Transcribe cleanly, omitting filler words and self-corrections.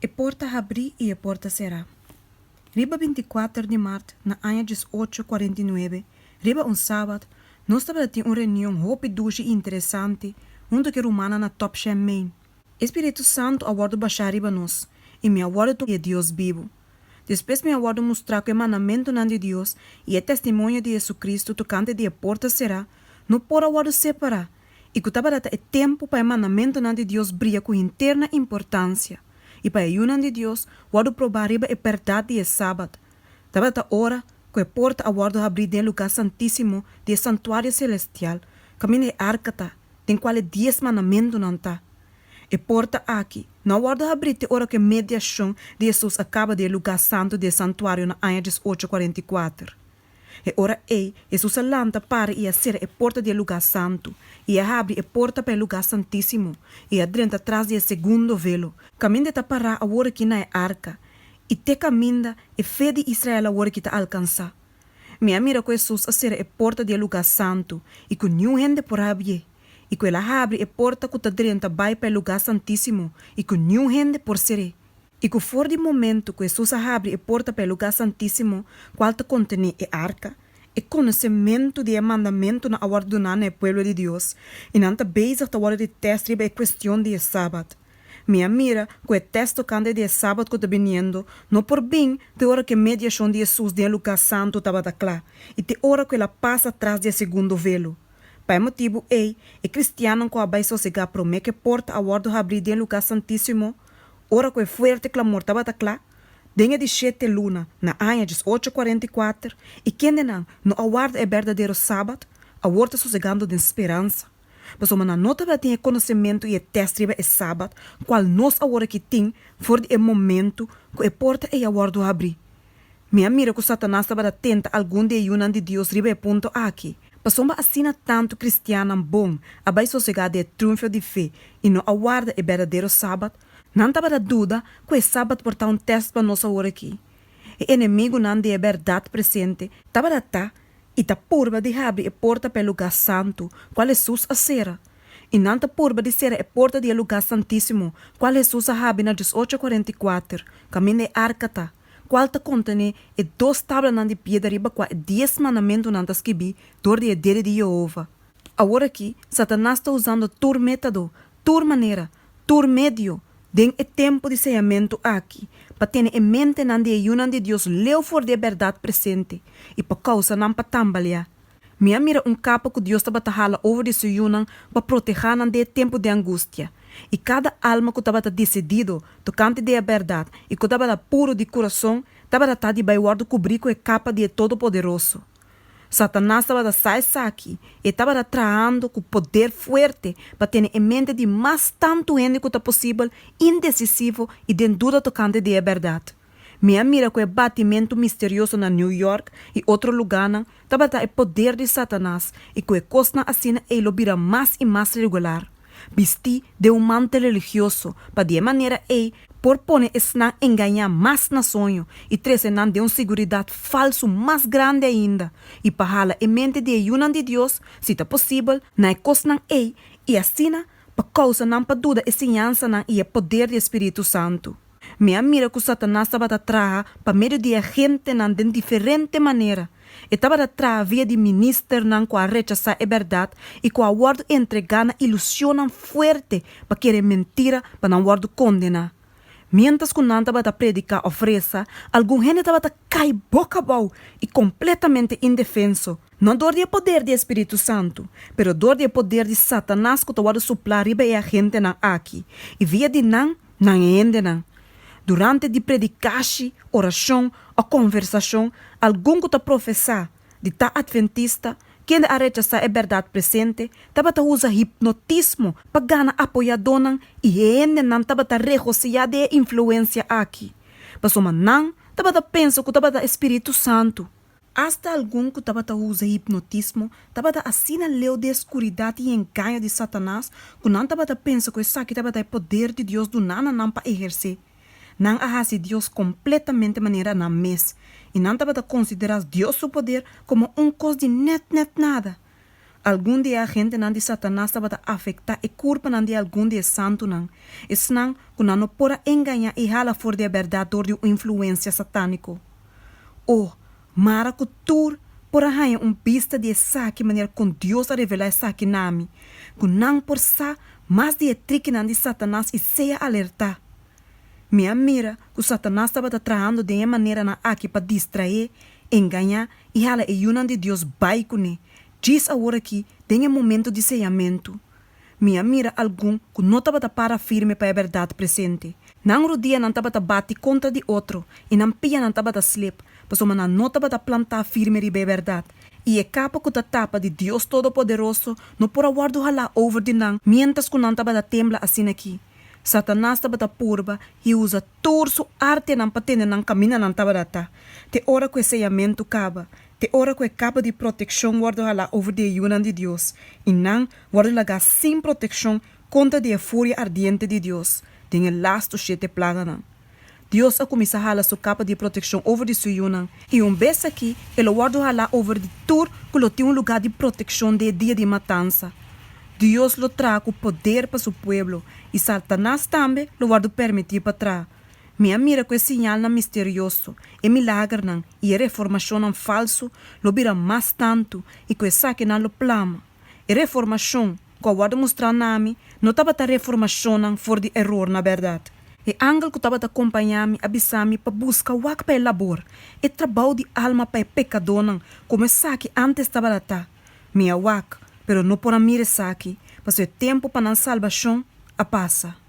A porta abri e a porta será. Riba 24 de março, na ano 1849, riba sábado, nós estávamos em uma reunião muito interessante, onde que romana na Top Main. Espírito Santo aguardo baixar riba nós, e me aguardo é Deus vivo. Depois me aguardo mostrar que o mandamento de Deus e o testemunho de Jesus Cristo tocante de a porta será, não pode aguardo separar, e que estava dando tempo para o mandamento de Deus brilhar com interna importância. E para a união de Deus, guardo provar riba a verdade de sábado. Estava a hora que a porta aguardo abrir dentro do lugar santíssimo do santuário celestial, caminho de arca, tem qual é 10 mandamentos não está. A porta aqui, não aguardo abrir até hora que a mediação de Jesus acaba de lugar santo do santuário na ano 1844. E ora Jesus lanta para e a ser a porta do lugar santo, e abre a porta para o lugar santíssimo, e adrenta atrás do segundo velo, caminha de parar a hora que na arca, e te caminha a fé de Israel a hora que te alcança. Me mira com Jesus a ser a porta do lugar santo, e com nenhum gente por abrir, e com ela abre a porta que te adrenta vai para o lugar santíssimo, e com nenhum gente por ser. E que for de momento que Jesus abre a porta para o lugar santíssimo, qual te contém a arca, e conhecimento de mandamento na aguardar no povo de Deus, e não está bezig te worden de teste a questão de sábado. Me mira que o texto cande de sábado que está vindo, não por bem de hora que a mediação de Jesus de lugar santo estava claro, e de hora que ela passa atrás do segundo velo. Para motivo é cristiano que vai sossegar promete que porta aguardo abrir de lugar santíssimo, ora que o fuerte clamor estava claro, denha de 7 luna, na ano 1844, e quem não aguarda é verdadeiro sábado, aguarda sossegando de esperança. Mas uma nota vai ter conhecimento e teste é sábado, qual nós agora que tem, for de momento que a porta é aguardo abrir. Me mira que Satanás estava atento a algum de união de Deus ribe ponto aqui. Passou assina tanto cristiano bom, a vai sossegar de triunfo de fé, e não aguarda é verdadeiro sábado, não estava dúvida que o sábado portar um teste para nós agora aqui. O inimigo não de verdade presente, estava a tá, e tá purba de abrir a porta para o lugar santo, qual Jesus a será. E não tá purba de ser a porta do lugar santíssimo, qual Jesus a abre na 1844, caminho de arca tá, qual te contém e 2 tábuas de pedra riba com 10 mandamentos não tá escrito, dor de dele de Jeová. Agora aqui, Satanás está usando tur método, tur maneira, tur medio, den o tempo de sellamento aqui, para ter em mente na de união de Deus leu for de verdade presente, e para causa não para tambalear. Me mira capa que Deus estava a over de sua união para proteger na de tempo de angústia. E cada alma que estava decidido, tocante de verdade, e que estava puro de coração, estava a de baiuardo cobrir com a capa de Todo-Poderoso. Satanás estava a sair aqui e estava atraindo com poder forte para ter em mente de mais tanto ainda que possível, indecisivo e de dúvida tocante de verdade. Me mira com o batimento misterioso na New York e outro lugar, estava o poder de Satanás e com a costa assim ele vira mais e mais regular. Vesti de manto religioso para de maneira por pôr esna enganar mais na sonho e trazer de seguridade falso mais grande ainda e para hala em mente de união de Deus, se é possível, na costa e assim para causa não para dúvida e ciência e o poder do Espírito Santo. Me mira que Satanás estava a trazer para meio de gente de diferente maneira. E estava a trazer via de ministro com a rechazar a verdade e com a guarda entregar na ilusão forte para querer mentira para não guarda condenar. Mientras que não estava a predicar oferta, algum gente estava a cair boca abaixo e completamente indefenso. Não dor de poder do Espírito Santo, pero dor de poder de Satanás que estava a suplar riba a gente aqui. E via de não ainda não. Durante de predicação, oração ou conversação, algum que está professar de tá adventista, quem a rechazar a verdade presente, estava a usar hipnotismo para ganhar apoiador e ainda não estava a regocijar de influência aqui. Mas uma não estava a pensar que estava a Espírito Santo. Hasta algum que estava a usar hipnotismo, estava a assinar leu de escuridade e enganho de Satanás, que não estava a pensar que isso aqui estava a poder de Deus do nada não para exercer. Não arrasa Deus completamente de maneira na mes. E não estava a considerar Deus seu poder como coisa de net nada. Algum dia a gente não de Satanás estava a afetar e culpa não de algum dia santo não. E senão, que não pode enganar e hala fora de verdade door de influência satânico. Oh, mara cultura por arranhar pista de saque maneira com Deus a revelar saque nami. Que não por sa mais de trick não de Satanás e seja alerta. Minha mira que Satanás estava trabalhando de uma maneira na aqui para distrair, enganar e hala e unan de Deus vai com ele. Diz agora que tem um momento de sellamento. Minha mira algum que não estava para firme para a verdade presente. Não rodia não estava bate contra de outro e não pia não estava slip, mas não estava plantar firme para a verdade. E é capa que a tapa de Deus Todo-Poderoso não por aguardo hala over de não, mientras que não estava tembla assim aqui. Satanás estava purba e usa torso arte não para ter não caminha não estava data. Te hora que o sellamento acaba. Te hora que a capa de proteção guarda lá over de yunan de Deus. E não guarda lá sem proteção contra a fúria ardiente de Deus. Tem o lasto sete plaga não. Deus a começar a halar sua capa de proteção over de sua yunan. E vez aqui, ele guarda lá over de tur que ele tem lugar de proteção de dia de matança. Deus lo traga o poder para seu povo. E Satanás também lo guarda permitir para trás. Minha mira com esse sinal misterioso, e milagre não, e a reformação não falso, lo vira mais tanto, e com essa que não lo plama. E reformação, que eu vou mostrar nami, não estava a reformação não for de erro na verdade. E angel que estava a acompanhar-me, avisar-me para buscar o para labor, e trabalho de alma para pecador não, como essa que antes estava a estar. Minha wak, pero não por a mira essa aqui, mas o tempo para a salvação, a passa.